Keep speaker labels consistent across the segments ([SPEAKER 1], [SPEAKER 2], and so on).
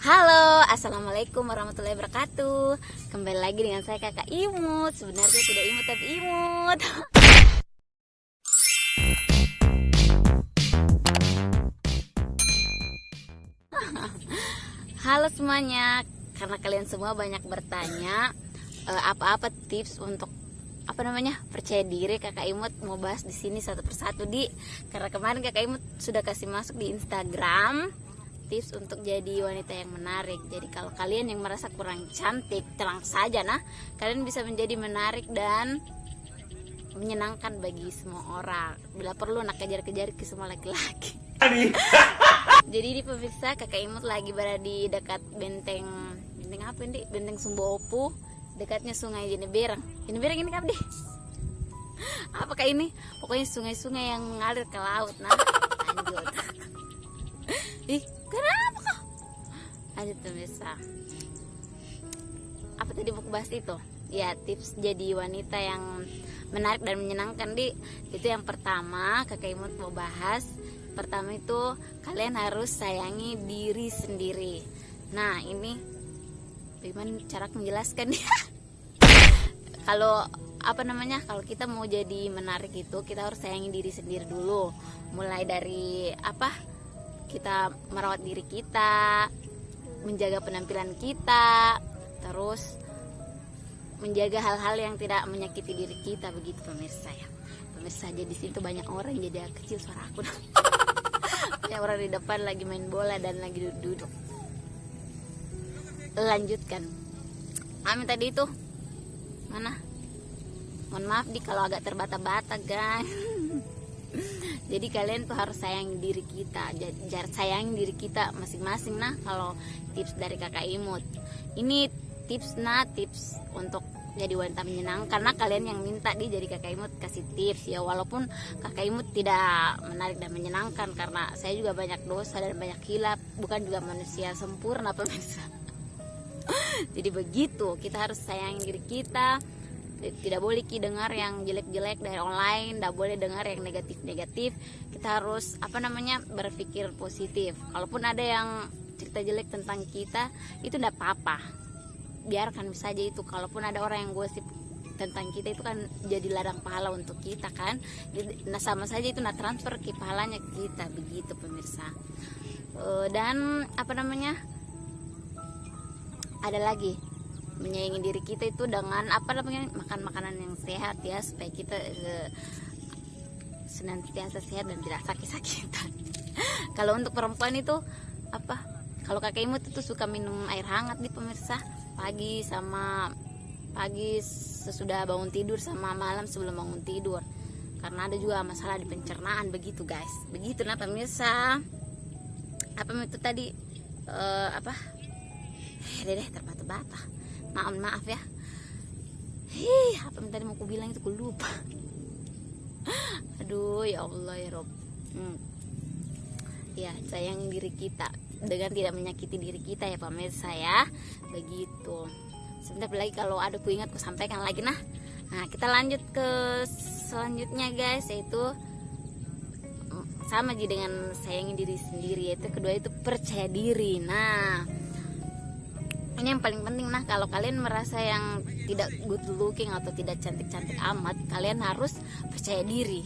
[SPEAKER 1] Halo, assalamualaikum warahmatullahi wabarakatuh. Kembali lagi dengan saya Kakak Imut. Sebenarnya tidak imut tapi imut. Halo semuanya, karena kalian semua banyak bertanya apa-apa tips untuk percaya diri. Kakak Imut mau bahas di sini satu persatu karena kemarin Kakak Imut sudah kasih masuk di Instagram tips untuk jadi wanita yang menarik. Jadi kalau kalian yang merasa kurang cantik, tenang saja kalian bisa menjadi menarik dan menyenangkan bagi semua orang. Bila perlu kejar-kejar ke semua laki-laki. Jadi di pemirsa, Kakak Imut lagi berada di dekat benteng apa ini? Benteng Sumbawa, dekatnya Sungai Jeneberang. Jeneberang ini apa apakah ini? Pokoknya sungai-sungai yang mengalir ke laut lanjut. Kenapa kok? Lanjut pemirsa. Apa tadi mau bahas itu? Ya, tips jadi wanita yang menarik dan menyenangkan itu yang pertama Kakak Imut mau bahas. Pertama itu kalian harus sayangi diri sendiri. Nah, ini bagaimana cara menjelaskan kalau kalau kita mau jadi menarik itu kita harus sayangi diri sendiri dulu. Mulai dari kita merawat diri kita, menjaga penampilan kita, terus menjaga hal-hal yang tidak menyakiti diri kita, begitu pemirsa ya. Pemirsa, jadi situ banyak orang, jadi kecil suara aku. Banyak orang di depan lagi main bola dan lagi duduk. Lanjutkan. Amin tadi itu mana? Mohon maaf kalau agak terbata-bata guys. Jadi kalian tuh harus sayangi diri kita, sayangi diri kita masing-masing. Kalau tips dari Kakak Imut ini tips untuk jadi wanita menyenangkan. Karena kalian yang minta jadi Kakak Imut kasih tips ya, walaupun Kakak Imut tidak menarik dan menyenangkan karena saya juga banyak dosa dan banyak hilap, bukan juga manusia sempurna pemirsa. Jadi begitu, kita harus sayangi diri kita. Tidak boleh dengar yang jelek-jelek dari online, tidak boleh dengar yang negatif-negatif. Kita harus berpikir positif. Kalaupun ada yang cerita jelek tentang kita, itu tidak apa-apa, biarkan saja itu. Kalaupun ada orang yang gosip tentang kita, itu kan jadi ladang pahala untuk kita kan. Sama saja itu transfer ke pahalanya ke kita, begitu pemirsa. Dan ada lagi, menyayangi diri kita itu dengan makan makanan yang sehat ya, supaya kita senantiasa sehat dan tidak sakit-sakitan. Kalau untuk perempuan itu kalau Kakak Imut itu suka minum air hangat pemirsa, pagi sesudah bangun tidur sama malam sebelum bangun tidur, karena ada juga masalah di pencernaan, begitu guys. Begitu pemirsa. Itu tadi terbata-bata. Maaf ya. Apa tadi mau aku bilang itu aku lupa. Aduh ya Allah ya Rob. Ya, sayang diri kita dengan tidak menyakiti diri kita ya pemirsa ya. Begitu. Sebentar lagi kalau ada ku ingat ku sampaikan lagi Nah, kita lanjut ke selanjutnya guys, yaitu sama dengan sayangi diri sendiri, yaitu kedua itu percaya diri. Ini yang paling penting kalau kalian merasa yang tidak good looking atau tidak cantik-cantik amat, kalian harus percaya diri,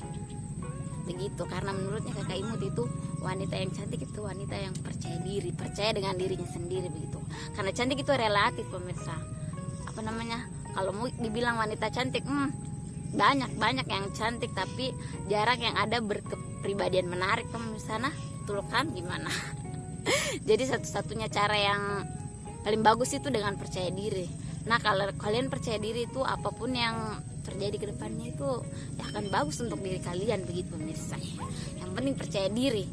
[SPEAKER 1] begitu. Karena menurutnya Kakak Imut itu wanita yang cantik itu wanita yang percaya diri, percaya dengan dirinya sendiri, begitu. Karena cantik itu relatif pemirsa. Kalau mau dibilang wanita cantik, banyak yang cantik, tapi jarang yang ada berkepribadian menarik pemirsa. Tuh kan gimana? Jadi satu-satunya cara yang paling bagus itu dengan percaya diri. Kalau kalian percaya diri itu apapun yang terjadi ke depannya itu akan bagus untuk diri kalian, begitu pemirsa. Yang penting percaya diri.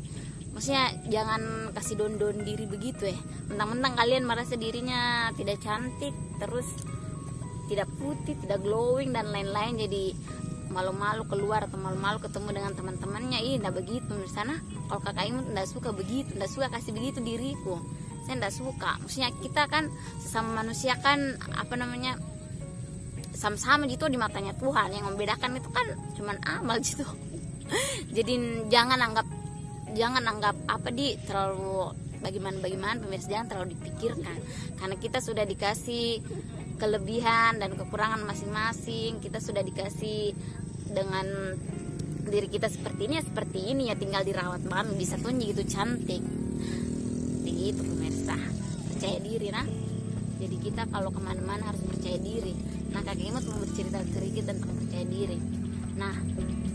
[SPEAKER 1] Maksudnya jangan kasih don-don diri begitu ya. Mentang-mentang kalian merasa dirinya tidak cantik, terus tidak putih, tidak glowing dan lain-lain, jadi malu-malu keluar atau malu-malu ketemu dengan teman-temannya. Tidak begitu pemirsa. Kalau Kakak Imut tidak suka begitu, tidak suka kasih begitu diriku. Saya tidak suka. Maksudnya kita kan sesama manusia kan sama-sama gitu di matanya Tuhan. Yang membedakan itu kan cuman amal gitu. Jadi jangan anggap terlalu bagaimana pemirsa, jangan terlalu dipikirkan, karena kita sudah dikasih kelebihan dan kekurangan masing-masing. Kita sudah dikasih dengan diri kita seperti ini ya, tinggal dirawat banget bisa tunjuk gitu cantik begitu pemirsa. Percaya diri nah, jadi kita kalau kemana-mana harus percaya diri. Nah, Kakak Imut mau bercerita sedikit tentang percaya diri. Nah,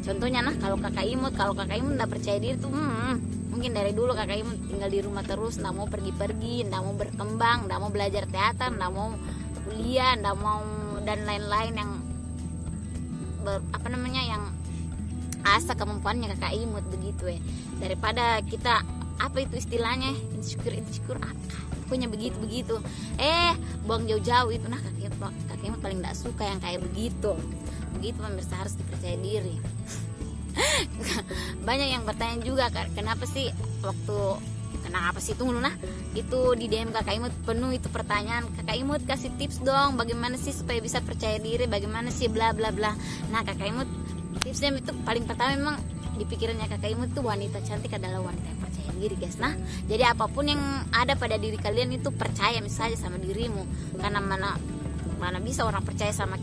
[SPEAKER 1] contohnya nah, kalau Kakak Imut nggak percaya diri tuh mungkin dari dulu Kakak Imut tinggal di rumah terus, nggak mau pergi-pergi, nggak mau berkembang, nggak mau belajar teater, nggak mau kuliah, nggak mau dan lain-lain yang yang asa kemampuannya Kakak Imut begitu ya. Daripada kita apa itu istilahnya insecure apa pokoknya begitu buang jauh-jauh itu. Nah, Kakak Imut paling gak suka yang kayak begitu pemirsa, harus dipercaya diri. Banyak yang bertanya juga, kenapa sih tunggu nah, itu di DM Kakak Imut penuh itu pertanyaan, Kakak Imut kasih tips dong bagaimana sih supaya bisa percaya diri, bagaimana sih bla bla bla. Nah, Kakak Imut tipsnya itu paling pertama memang di pikirannya Kakak Imut tuh wanita cantik adalah wanita yang percaya diri guys. Nah, jadi apapun yang ada pada diri kalian itu percaya saja sama dirimu, karena mana bisa orang percaya sama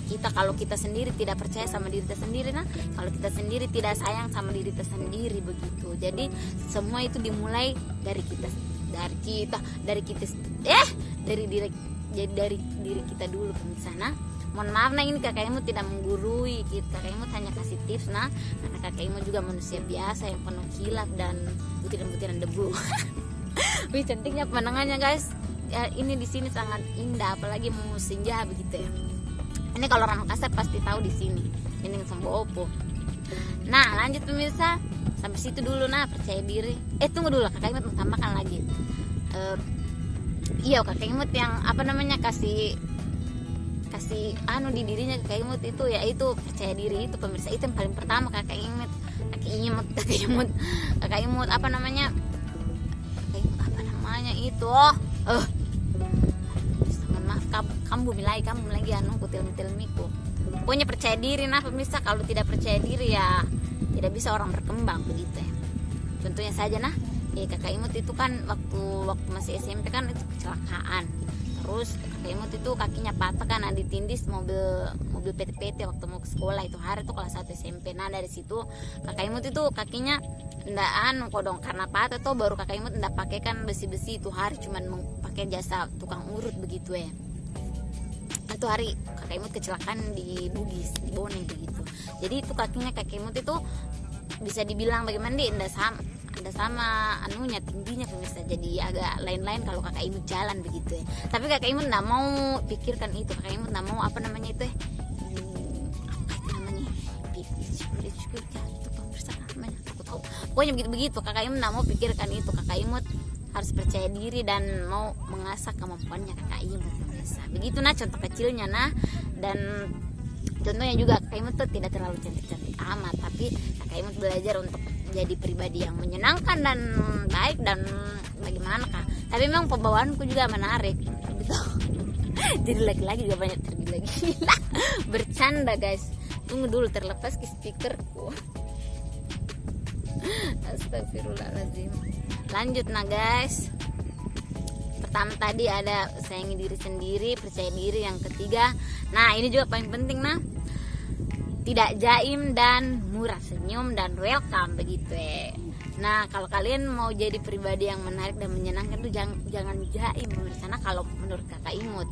[SPEAKER 1] kita kalau kita sendiri tidak percaya sama diri kita sendiri. Nah, kalau kita sendiri tidak sayang sama diri kita sendiri begitu. Jadi semua itu dimulai dari diri kita dulu pemirsa. Nah, mohon maaf nah, ini Kakak Imut tidak menggurui kita, Kakak Imut hanya kasih tips nah, karena Kakak Imut juga manusia biasa yang penuh khilaf dan butiran-butiran debu. Wih, cantiknya pemandangannya guys ya, ini di sini sangat indah, apalagi mau senja begitu ya. Ini kalau orang Makassar pasti tahu di sini ini Sombo-Opo. Nah, lanjut pemirsa, sampai situ dulu nah percaya diri. Tunggu dulu, Kakak Imut mau tambahkan lagi. Iya, Kakak Imut yang kasih di dirinya Kakak Imut itu yaitu percaya diri itu pemirsa. Itu yang paling pertama Kakak Imut itu maaf kamu lagi kutil miku. Pokoknya percaya diri nah pemirsa. Kalau tidak percaya diri ya tidak bisa orang berkembang begitu ya. Contohnya saja nah, Kakak Imut itu kan waktu masih SMP kan itu kecelakaan. Terus Kakak Imut itu kakinya patah kan, ditindis mobil PT waktu mau ke sekolah itu hari itu kelas 1 SMP. Nah, dari situ Kakak Imut itu kakinya ndaan kodong karena patah tuh baru Kakak Imut ndak pakai kan besi-besi itu hari, cuman mau pakai jasa tukang urut begitu ya. Itu hari Kakak Imut kecelakaan di Bugis, di Boneng begitu. Jadi itu kakinya Kakak Imut itu bisa dibilang bagaimana ada sama anunya tingginya pemirsa, jadi agak lain-lain kalau Kakak Imut jalan begitu ya. Tapi Kakak Imut nggak mau pikirkan itu, Kakak Imut nggak mau pokoknya begitu Kakak Imut nggak mau pikirkan itu. Kakak Imut harus percaya diri dan mau mengasah kemampuannya Kakak Imut pemirsa. Begitu nah contoh kecilnya nah. Dan contohnya juga Kakak Imut tuh tidak terlalu cantik-cantik amat, tapi Kakak Imut belajar untuk jadi pribadi yang menyenangkan dan baik dan bagaimana kak. Tapi memang pembawaanku juga menarik gitu. Jadi laki-laki juga banyak tergila-gila. Bercanda guys. Tunggu dulu, terlepas ke speakerku. Astagfirullahaladzim. Lanjut nah guys. Pertama tadi ada sayangi diri sendiri, percaya diri. Yang ketiga, nah ini juga paling penting nah, tidak jaim dan murah senyum dan welcome begitu ya. Nah, kalau kalian mau jadi pribadi yang menarik dan menyenangkan tuh jangan jaim menurut sana. Kalau menurut Kakak Imut,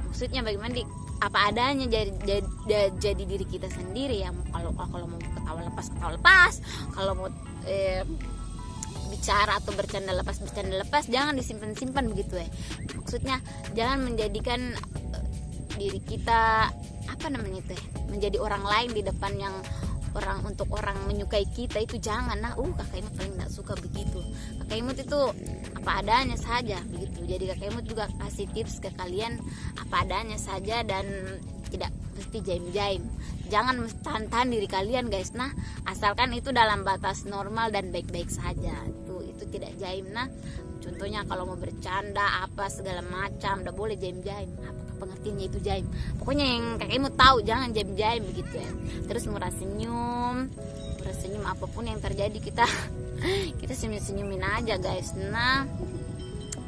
[SPEAKER 1] maksudnya bagaimana apa adanya, jadi diri kita sendiri ya. Kalau mau ketawa lepas, kalau mau bicara atau bercanda lepas, jangan disimpan begitu ya. Maksudnya jangan menjadikan diri kita menjadi orang lain di depan yang untuk orang menyukai kita, itu jangan. Nah, Kakak Imut paling gak suka begitu. Kakak Imut itu apa adanya saja begitu. Jadi Kakak Imut juga kasih tips ke kalian apa adanya saja dan tidak mesti jaim-jaim. Jangan tahan diri kalian guys. Nah, asalkan itu dalam batas normal dan baik-baik saja. Itu tidak jaim. Nah, contohnya kalau mau bercanda apa segala macam, udah boleh jaim-jaim. Pengertiannya itu jaim. Pokoknya yang Kakak Imut tahu, jangan jaim-jaim begitu ya. Terus murah senyum apapun yang terjadi kita senyumin aja guys. Nah,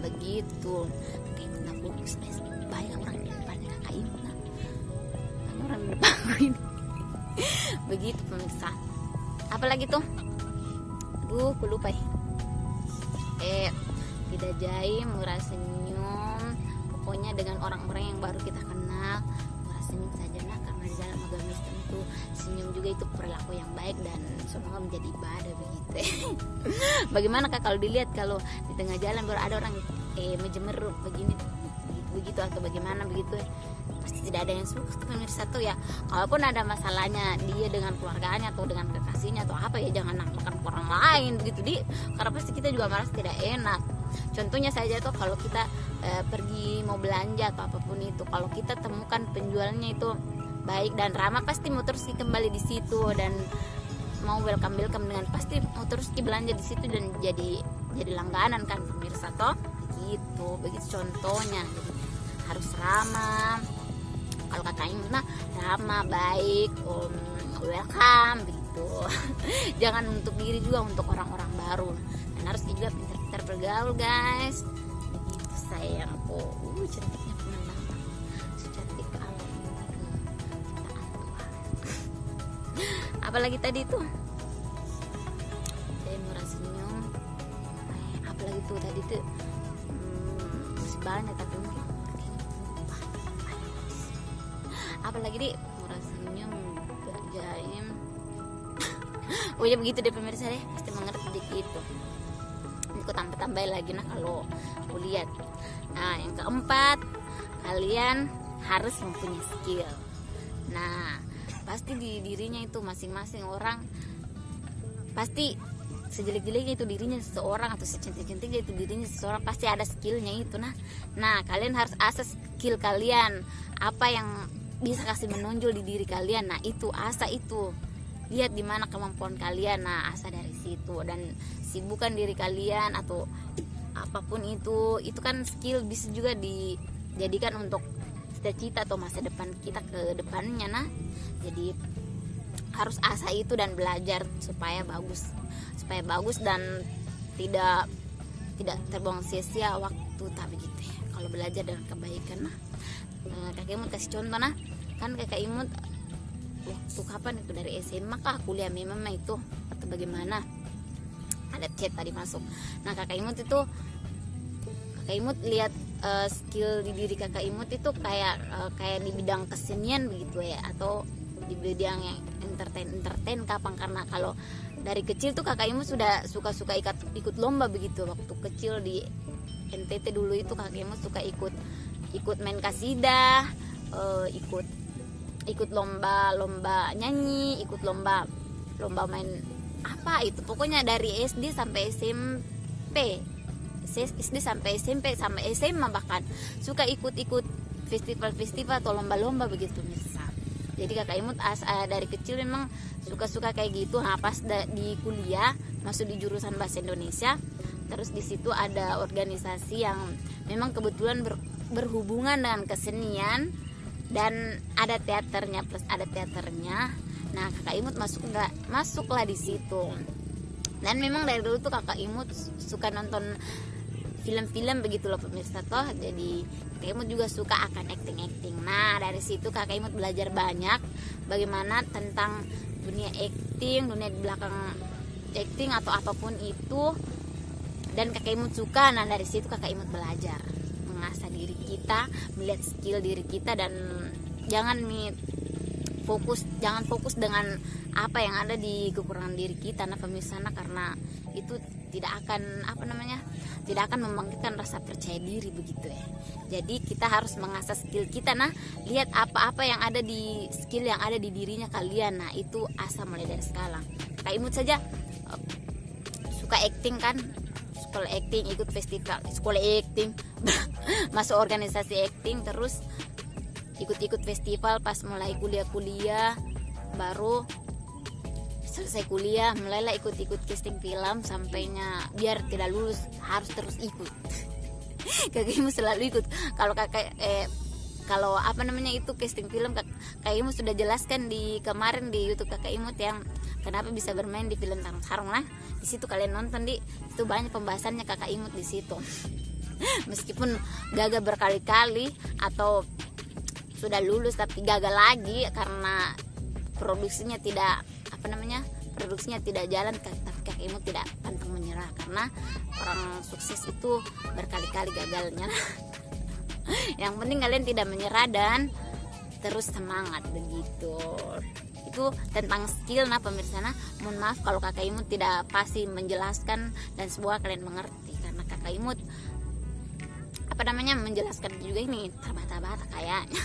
[SPEAKER 1] begitu. Kakak Imut nggak fokus guys, banyak orang di depannya kakak Imut nah, banyak orang di depanku ini. Begitu pemirsa. Apalagi tuh, aduh aku lupa ya. Tidak jaim, murah senyum, pokoknya dengan orang-orang yang baru kita kenal murah senyum saja nah, karena di dalam agama Islam itu senyum juga itu perilaku yang baik dan semoga menjadi ibadah begitu. Bagaimana kak kalau dilihat kalau di tengah jalan baru ada orang menjemeruk begini begitu atau bagaimana begitu, pasti tidak ada yang suka tuh pemirsa tuh ya. Kalaupun ada masalahnya dia dengan keluarganya atau dengan kekasihnya atau apa ya, jangan naklukan orang lain begitu karena pasti kita juga merasa tidak enak. Contohnya saja tuh kalau kita pergi mau belanja atau apapun itu, kalau kita temukan penjualnya itu baik dan ramah, pasti mau terus kembali di situ dan mau welcome dengan pasti mau terus belanja di situ dan jadi langganan kan pemirsa toh gitu. Begitu contohnya, jadi harus ramah. Kalau kakak Imut nah ramah, baik, welcome gitu. Jangan untuk diri juga, untuk orang-orang baru, dan harus juga pintar-pintar bergaul guys. Begitu sayangku. Cantiknya pemandangan, secantik alam ciptaan Tuhan. Apalagi tadi tuh saya murah senyum, apalagi tuh tadi tuh masih banyak tapi mungkin apalagi di murah senyum, gak jaim. Oh ya begitu deh pemirsa deh, pasti mengerti gitu. Aku tambah-tambahin lagi nah kalau aku lihat. Nah yang keempat, kalian harus mempunyai skill. Nah pasti di dirinya itu masing-masing orang, pasti sejelek-jeleknya itu dirinya seseorang atau secantik-cantiknya itu dirinya seseorang, pasti ada skillnya itu nah kalian harus asas skill kalian, apa yang bisa kasih menonjol di diri kalian. Nah itu asa itu, lihat di mana kemampuan kalian, nah asa dari situ dan sibukkan diri kalian atau apapun itu kan skill bisa juga dijadikan untuk cita-cita atau masa depan kita ke depannya. Nah jadi harus asa itu dan belajar supaya bagus dan tidak terbuang sia-sia waktu, tak begitu ya kalau belajar dengan kebaikan. Kakak Imut kasih contoh nah, kan kakak Imut waktu kapan itu dari SMA kah kuliah memang itu atau bagaimana, ada chat tadi masuk. Nah kakak Imut lihat skill di diri kakak Imut itu kayak di bidang kesenian begitu ya, atau di bidang yang entertain kapan, karena kalau dari kecil tuh kakak Imut sudah suka ikut lomba begitu. Waktu kecil di NTT dulu itu kakak Imut suka ikut main kasidah, ikut lomba nyanyi, ikut lomba main apa itu, pokoknya dari SD sampai SMP sampai SMA bahkan suka ikut festival atau lomba begitu pemirsa. Jadi kakak Imut dari kecil memang suka kayak gitu. Nah pas di kuliah masuk di jurusan bahasa Indonesia, terus di situ ada organisasi yang memang kebetulan berhubungan dengan kesenian dan ada teaternya. Nah kakak Imut masuklah di situ. Dan memang dari dulu tuh kakak Imut suka nonton film-film begitu loh pemirsa toh. Jadi kakak Imut juga suka akan acting. Nah dari situ kakak Imut belajar banyak bagaimana tentang dunia acting, dunia di belakang acting atau apapun itu, dan kakak Imut suka. Nah dari situ kakak Imut belajar mengasah diri kita, melihat skill diri kita, dan jangan fokus dengan apa yang ada di kekurangan diri kita nah pemirsa, karena itu tidak akan membangkitkan rasa percaya diri begitu ya. Jadi kita harus mengasah skill kita. Nah lihat apa yang ada di skill yang ada di dirinya kalian, nah itu asal mulai dari sekarang. Kakak Imut saja suka acting kan, sekolah acting, ikut festival sekolah acting, masuk organisasi acting, terus ikut festival pas mulai kuliah, baru selesai kuliah mulailah ikut casting film, sampainya biar tidak lulus harus terus ikut. Kakak Imut selalu ikut. Kalau itu casting film, Kakak Imut sudah jelaskan kemarin di YouTube Kakak Imut yang kenapa bisa bermain di film Tarung Sarung. Nah di situ kalian nonton, itu banyak pembahasannya Kakak Imut di situ. Meskipun gagal berkali-kali atau sudah lulus tapi gagal lagi karena produksinya tidak jalan, tapi Kak Imut tidak pantang menyerah, karena orang sukses itu berkali-kali gagalnya. Yang penting kalian tidak menyerah dan terus semangat begitu. Itu tentang skill. Nah pemirsa, mohon maaf kalau Kakak Imut tidak pasti menjelaskan dan semoga kalian mengerti, karena Kakak Imut menjelaskan juga ini terbata-bata kayaknya.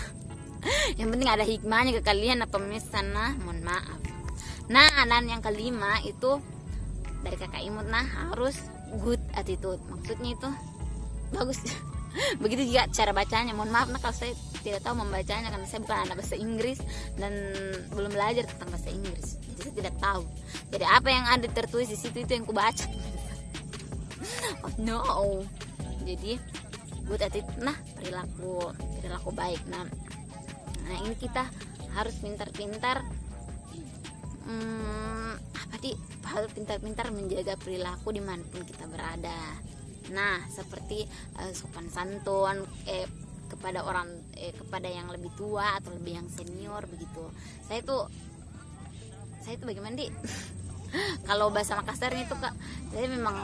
[SPEAKER 1] Yang penting ada hikmahnya ke kalian pemirsa. Mohon maaf. Nah, dan yang kelima itu dari Kakak Imut, harus good attitude. Maksudnya itu bagus. Begitu juga cara bacanya. Mohon maaf kalau saya tidak tahu membacanya, karena saya bukan anak bahasa Inggris dan belum belajar tentang bahasa Inggris. Jadi saya tidak tahu. Jadi apa yang ada tertulis di situ itu yang kubaca. Oh no. Jadi good attitude, perilaku baik. Nah ini kita harus pintar-pintar harus pintar-pintar menjaga perilaku dimanapun kita berada. Nah seperti sopan santun kepada yang lebih tua atau lebih yang senior begitu. Saya itu bagaimana kalau bahasa Makassarnya itu Kak, saya memang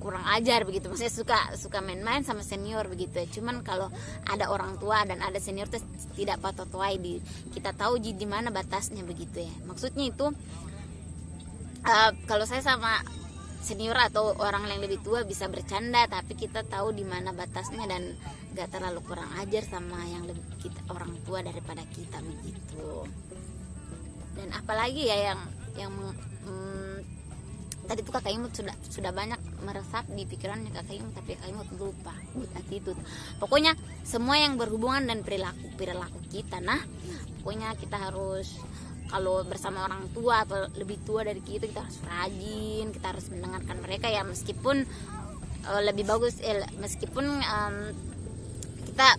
[SPEAKER 1] kurang ajar begitu, maksudnya suka main-main sama senior begitu ya. Cuman kalau ada orang tua dan ada senior itu tidak patut-tuai, kita tahu di mana batasnya begitu ya. Maksudnya itu kalau saya sama senior atau orang yang lebih tua bisa bercanda, tapi kita tahu di mana batasnya dan gak terlalu kurang ajar sama yang lebih orang tua daripada kita begitu. Dan apalagi ya yang tadi tuh Kakak Imut sudah banyak meresap di pikirannya Kakak Imut, tapi Kakak Imut lupa good attitude. Pokoknya semua yang berhubungan dan perilaku kita. Nah pokoknya kita harus, kalau bersama orang tua atau lebih tua dari kita harus rajin, kita harus mendengarkan mereka ya, meskipun lebih bagus meskipun kita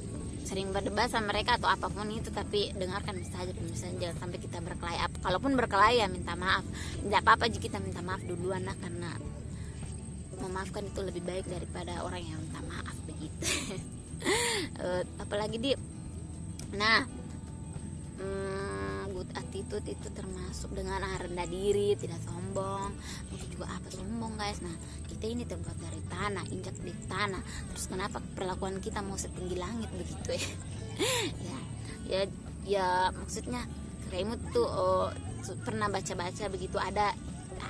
[SPEAKER 1] sering berdebat sama mereka atau apapun itu, tapi dengarkan saja jangan sampai kita berkelahi. Kalaupun berkelahi ya minta maaf, tidak apa-apa jika kita minta maaf duluan karena memaafkan itu lebih baik daripada orang yang minta maaf begitu. Apalagi good attitude itu termasuk dengan rendah diri, tidak sombong. Itu juga apa sombong guys. Nah kita ini terbuat dari tanah, injak di tanah, terus kenapa perlakuan kita mau setinggi langit begitu ya. Ya maksudnya Kakak Imut tuh pernah baca begitu, ada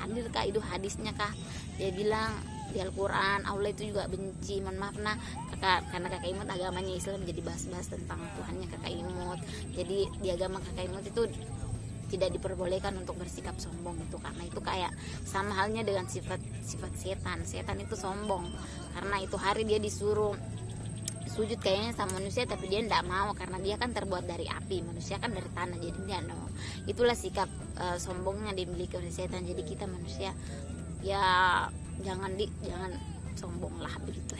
[SPEAKER 1] hadir kah itu hadisnya kah, dia bilang di Al-Quran Allah itu juga benci, mohon maaf karena Kakak Imut agamanya Islam, jadi bahas-bahas tentang Tuhannya Kakak Imut. Jadi di agama Kakak Imut itu tidak diperbolehkan untuk bersikap sombong itu, karena itu kayak sama halnya dengan sifat setan itu sombong, karena itu hari dia disuruh sujud kayaknya sama manusia tapi dia tidak mau, karena dia kan terbuat dari api, manusia kan dari tanah, jadi dia mau. Itulah sikap sombongnya dimiliki oleh setan. Jadi kita manusia ya jangan sombong lah begitu.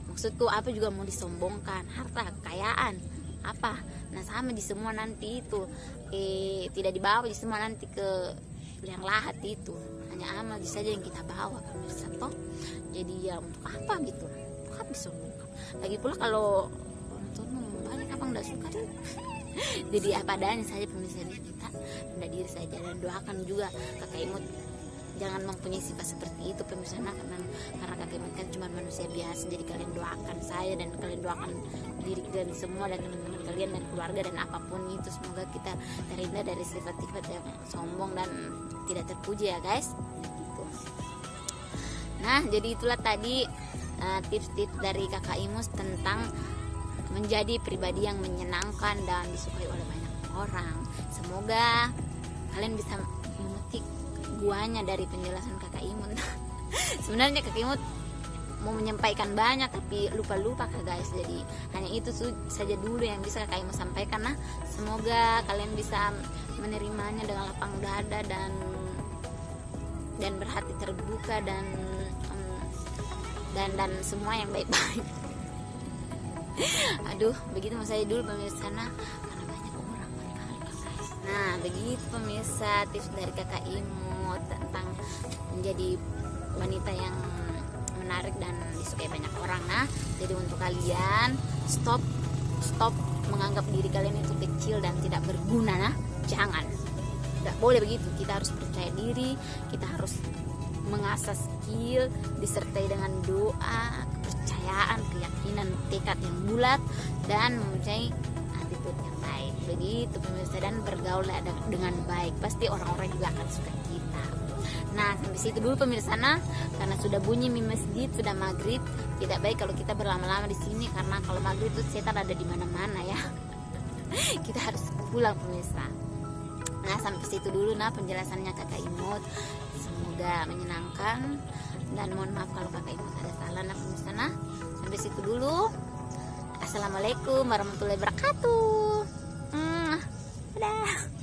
[SPEAKER 1] Maksudku apa juga mau disombongkan, harta, kekayaan, apa? Nah sama di semua nanti itu tidak dibawa di semua nanti ke yang lahat itu, hanya amal saja yang kita bawa pemirsa toh. Jadi ya untuk apa gitu, untuk apa disombongkan? Lagi pula kalau orang tua banyak apa nggak suka deh. Jadi apa adanya saja pemirsa, kita rendah diri saja dan doakan juga Kakak Imut jangan mempunyai sifat seperti itu pemirsa, karena Kakak Imut kan cuma manusia biasa. Jadi kalian doakan saya dan kalian doakan diri kalian semua dan teman-teman kalian dan keluarga dan apapun itu, semoga kita terhindar dari sifat-sifat yang sombong dan tidak terpuji ya guys gitu. Nah jadi itulah tadi tips-tips dari Kakak Imut tentang menjadi pribadi yang menyenangkan dan disukai oleh banyak orang. Semoga kalian bisa memetik buahnya dari penjelasan Kakak Imut. Sebenarnya Kakak Imut mau menyampaikan banyak tapi lupa Kak guys. Jadi hanya itu saja dulu yang bisa Kakak Imut sampaikan. Nah semoga kalian bisa menerimanya dengan lapang dada dan berhati terbuka dan semua yang baik-baik. Aduh begitu mas saya dulu pemirsa, karena banyak orang guys. Nah begitu pemirsa tips dari Kakak Imut tentang menjadi wanita yang menarik dan disukai banyak orang. Nah, jadi untuk kalian stop menganggap diri kalian itu kecil dan tidak berguna. Nah, jangan, tidak boleh begitu. Kita harus percaya diri, kita harus mengasah skill disertai dengan doa, kepercayaan, keyakinan, tekad yang bulat, dan mempunyai attitude yang baik. Begitu pemirsa, dan bergaul dengan baik, pasti orang-orang juga akan suka kita. Nah, sampai situ dulu pemirsa. Nah, karena sudah bunyi di masjid, sudah maghrib, tidak baik kalau kita berlama-lama di sini, karena kalau maghrib itu setan ada di mana-mana ya. Kita harus pulang pemirsa. Nah, sampai situ dulu nah penjelasannya Kakak Imut. Semoga menyenangkan, dan mohon maaf kalau Kakak Imut ada salah. Nah pemirsa, nah sampai situ dulu. Assalamualaikum warahmatullahi wabarakatuh. Dadah.